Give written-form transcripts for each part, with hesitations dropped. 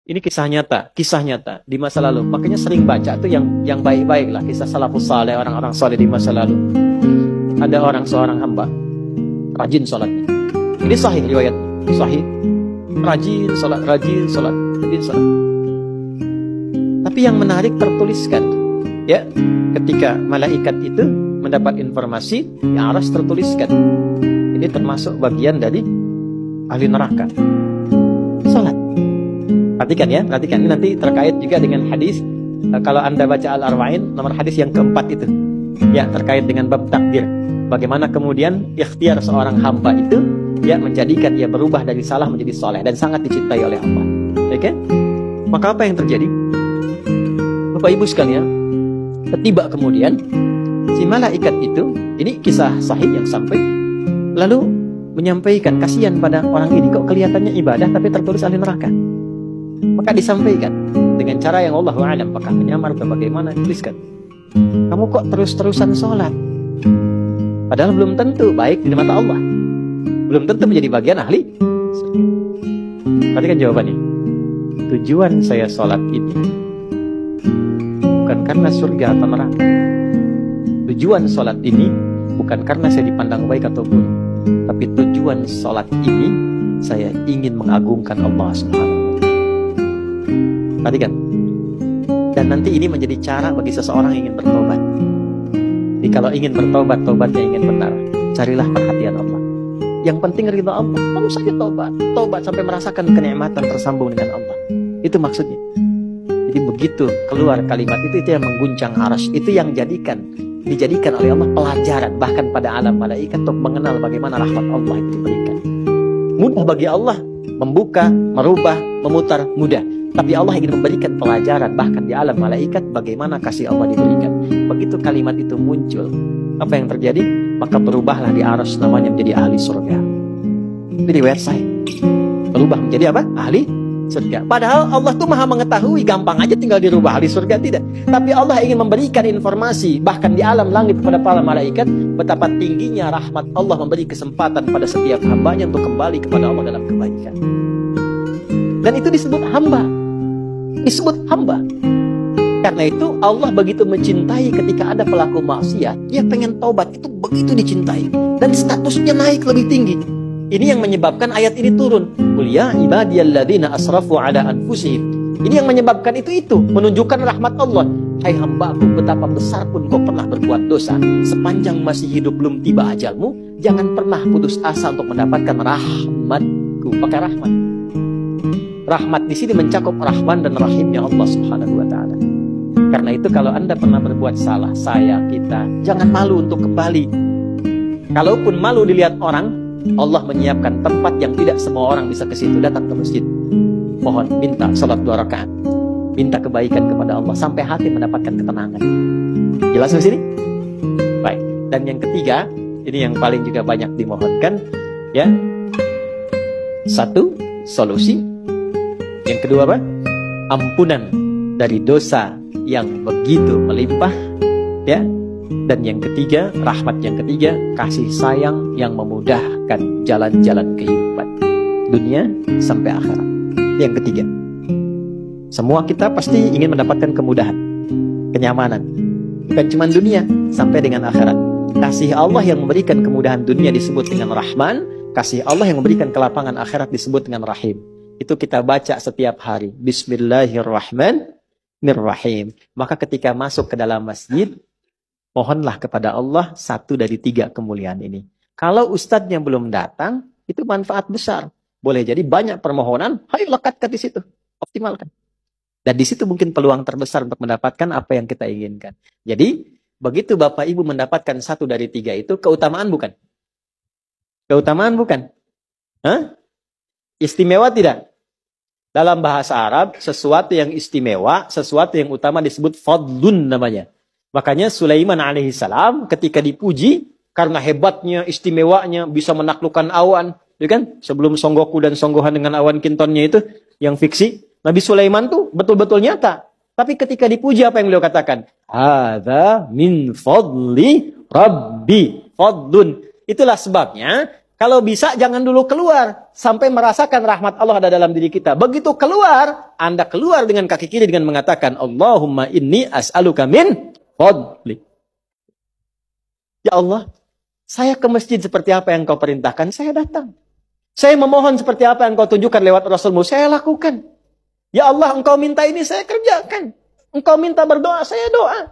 Ini kisah nyata di masa lalu. Makanya sering baca tuh yang baik-baik lah, kisah salafus saleh, orang-orang saleh di masa lalu. Ada seorang hamba rajin sholatnya. Ini sahih riwayat, sahih. Rajin sholat. Tapi yang menarik tertuliskan, ya, ketika malaikat itu mendapat informasi, yang harus tertuliskan. Ini termasuk bagian dari ahli neraka. Sholat. Perhatikan ya, ini nanti terkait juga dengan hadis. Kalau Anda baca Al-Arba'in, nomor hadis yang keempat itu, ya, terkait dengan bab takdir. Bagaimana kemudian ikhtiar seorang hamba itu, ya, menjadikan ia berubah dari salah menjadi soleh dan sangat dicintai oleh Allah. Oke? Maka apa yang terjadi? Bapak Ibu sekalian, tiba kemudian si malaikat itu, ini kisah sahih yang sampai, lalu menyampaikan kasihan pada orang ini, kok kelihatannya ibadah tapi tertulis ahli neraka. Maka disampaikan dengan cara yang Allahu a'lam, apakah menyamar atau bagaimana, tuliskan. Kamu kok terus-terusan sholat? Padahal belum tentu baik di mata Allah. Belum tentu menjadi bagian ahli surga. Perhatikan jawabannya. Tujuan saya sholat ini bukan karena surga atau neraka. Tujuan sholat ini bukan karena saya dipandang baik atau buruk, tapi tujuan sholat ini saya ingin mengagungkan Allah Subhanahu. Perhatikan. Dan nanti ini menjadi cara bagi seseorang yang ingin bertobat. Jadi kalau ingin bertobat, tobatnya ingin benar, carilah perhatian Allah. Yang penting ridha Allah. Terus saja tobat sampai merasakan kenikmatan tersambung dengan Allah. Itu maksudnya. Jadi begitu keluar kalimat itu yang mengguncang arsy, itu yang dijadikan oleh Allah pelajaran bahkan pada alam malaikat untuk mengenal bagaimana rahmat Allah itu diberikan. Mudah bagi Allah membuka, merubah, memutar, mudah. Tapi Allah ingin memberikan pelajaran bahkan di alam malaikat bagaimana kasih Allah diberikan. Begitu kalimat itu muncul, apa yang terjadi? Maka berubahlah di arsy namanya menjadi ahli surga. Ini riwayat sahih. Berubah menjadi apa? Ahli surga. Padahal Allah tuh maha mengetahui, gampang aja tinggal dirubah ahli surga, tidak. Tapi Allah ingin memberikan informasi bahkan di alam langit kepada para malaikat betapa tingginya rahmat Allah memberi kesempatan pada setiap hambanya untuk kembali kepada Allah dalam kebaikan. Dan itu disebut hamba. Karena itu Allah begitu mencintai ketika ada pelaku maksiat, dia pengen taubat, itu begitu dicintai dan statusnya naik lebih tinggi. Ini yang menyebabkan ayat ini turun. Qul ya ibadiyalladzina asrafu ala anfusihim. Ini yang menyebabkan itu menunjukkan rahmat Allah. Hai hambaku, betapa besar pun kau pernah berbuat dosa, sepanjang masih hidup belum tiba ajalmu, jangan pernah putus asa untuk mendapatkan rahmatku. Pakai rahmat. Rahmat di sini mencakup Rahman dan Rahimnya Allah Subhanahu wa taala. Karena itu kalau Anda pernah berbuat salah, kita jangan malu untuk kembali. Kalaupun malu dilihat orang, Allah menyiapkan tempat yang tidak semua orang bisa ke situ. Datang ke masjid, mohon minta salat 2 rakaat, minta kebaikan kepada Allah sampai hati mendapatkan ketenangan. Jelas di sini? Baik. Dan yang ketiga, ini yang paling juga banyak dimohonkan, ya. Satu, solusi. Yang kedua apa? Ampunan dari dosa yang begitu melimpah, ya. Dan yang ketiga, rahmat yang ketiga, kasih sayang yang memudahkan jalan-jalan kehidupan dunia sampai akhirat. Yang ketiga, semua kita pasti ingin mendapatkan kemudahan, kenyamanan, bukan cuma dunia sampai dengan akhirat. Kasih Allah yang memberikan kemudahan dunia disebut dengan Rahman, kasih Allah yang memberikan kelapangan akhirat disebut dengan Rahim. Itu kita baca setiap hari. Bismillahirrahmanirrahim. Maka ketika masuk ke dalam masjid, mohonlah kepada Allah satu dari 3 kemuliaan ini. Kalau ustadznya belum datang, itu manfaat besar. Boleh jadi banyak permohonan, ayo lekatkan di situ, optimalkan. Dan di situ mungkin peluang terbesar untuk mendapatkan apa yang kita inginkan. Jadi, begitu Bapak Ibu mendapatkan satu dari 3 itu, keutamaan bukan? Keutamaan bukan? Hah? Istimewa tidak? Dalam bahasa Arab, sesuatu yang istimewa, sesuatu yang utama disebut fadlun namanya. Makanya Sulaiman alaihissalam ketika dipuji karena hebatnya, istimewanya, bisa menaklukkan awan, ya kan? Sebelum Songgoku dan Songgohan dengan awan kintonnya itu yang fiksi, Nabi Sulaiman tuh betul-betul nyata. Tapi ketika dipuji apa yang beliau katakan? Hadza min fadli Rabbi. Fadlun. Itulah sebabnya Kalau bisa jangan dulu keluar sampai merasakan rahmat Allah ada dalam diri kita. Begitu keluar, Anda keluar dengan kaki kiri dengan mengatakan Allahumma inni as'aluka min fadlik. Ya Allah, saya ke masjid seperti apa yang kau perintahkan, saya datang. Saya memohon seperti apa yang kau tunjukkan lewat Rasulmu, saya lakukan. Ya Allah, engkau minta ini, saya kerjakan. Engkau minta berdoa, saya doa.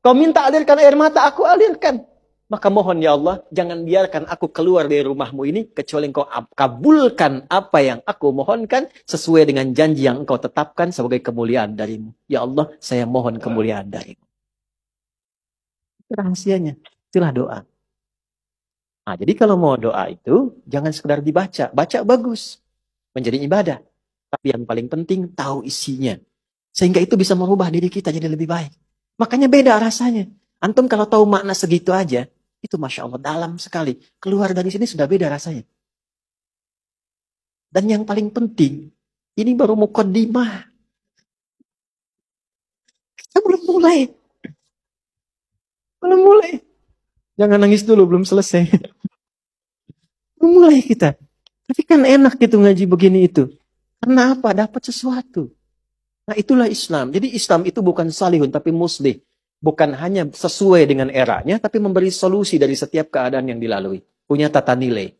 Kau minta alirkan air mata, aku alirkan. Maka mohon ya Allah, jangan biarkan aku keluar dari rumahmu ini, kecuali engkau kabulkan apa yang aku mohonkan, sesuai dengan janji yang engkau tetapkan sebagai kemuliaan darimu. Ya Allah, saya mohon kemuliaan darimu. Itu rahasianya, itulah doa. Nah, jadi kalau mau doa itu, jangan sekedar dibaca. Baca bagus, menjadi ibadah. Tapi yang paling penting, tahu isinya. Sehingga itu bisa merubah diri kita jadi lebih baik. Makanya beda rasanya. Antum kalau tahu makna segitu aja, itu Masya Allah dalam sekali. Keluar dari sini sudah beda rasanya. Dan yang paling penting, ini baru muqaddimah. Kita belum mulai. Belum mulai. Jangan nangis dulu, belum selesai. Belum mulai kita. Tapi kan enak gitu ngaji begini itu. Karena apa? Dapat sesuatu. Nah itulah Islam. Jadi Islam itu bukan salihun, tapi muslih. Bukan hanya sesuai dengan eranya, tapi memberi solusi dari setiap keadaan yang dilalui. Punya tata nilai.